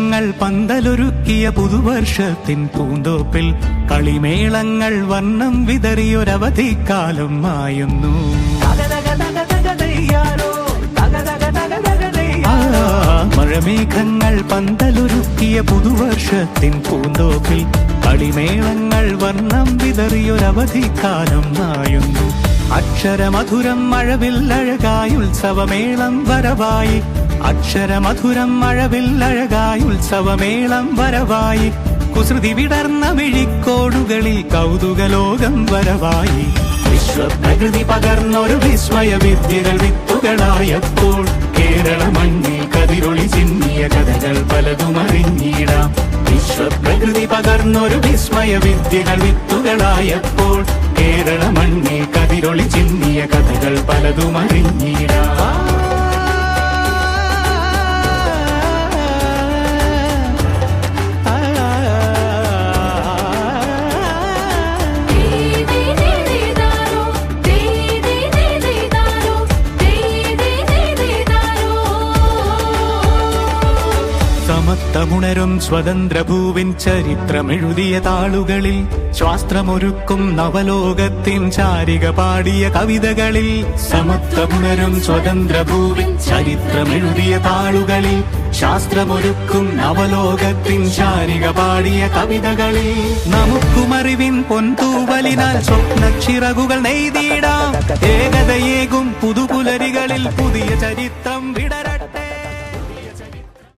മഴമേഘങ്ങൾ പന്തലൊരുക്കിയ പുതുവർഷത്തിൻ പൂന്തോപ്പിൽ കളിമേളങ്ങൾ വർണ്ണം വിതറിയൊരവധിക്കാലം മായുന്നു. മഴമേഘങ്ങൾ പന്തലൊരുക്കിയ പുതുവർഷത്തിൻ പൂന്തോപ്പിൽ കളിമേളങ്ങൾ വർണ്ണം വിതറിയൊരവധിക്കാലം മായുന്നു. അക്ഷരമധുരം മഴവില്ലഴകായി ഉത്സവമേളം വരവായി, അക്ഷരമധുരം മഴവില്ലഴകായി ഉത്സവമേളം വരവായി, കുസൃതി വിടർന്ന മിഴിക്കോടുകളിൽ കൗതുകലോകം വരവായി. വിശ്വപ്രകൃതി പകർന്നൊരു വിസ്മയ വിദ്യകൾ വിത്തുകളായപ്പോൾ കേരള മണ്ണിൽ കതിരൊളി ചിന്നിയ കഥകൾ പലതും അറിഞ്ഞിടാം. വിശ്വപ്രകൃതി പകർന്നൊരു വിസ്മയ വിദ്യകൾ വിത്തുകളായപ്പോൾ കേരള മണ്ണിൽ കതിരൊളി ചിന്നിയ കഥകൾ പലതും അറിഞ്ഞിടാം. സമത്വമുണരും സ്വതന്ത്രഭൂവിൻ ചരിത്രമെഴുതിയ താളുകളിൽ, ശാസ്ത്രമൊരുക്കും നവലോകത്തിൻ ചാരിക പാടിയ കവിതകളിൽ, സമത്വമുണരും സ്വതന്ത്രഭൂവിൻ ചരിത്രമെഴുതിയ താളുകളിൽ, ശാസ്ത്രമൊരുക്കും നവലോകത്തിൻ ചാരിക പാടിയ കവിതകളിൽ, നമുക്കുമറിവിൻ പൊൻതൂവലിനാൽ സ്വപ്നച്ചിറകുകൾ നെയ്തിടാം. ഏകതയേകും പുതുപുലരികളിൽ പുതിയ ചരിത്രം വിടരാം.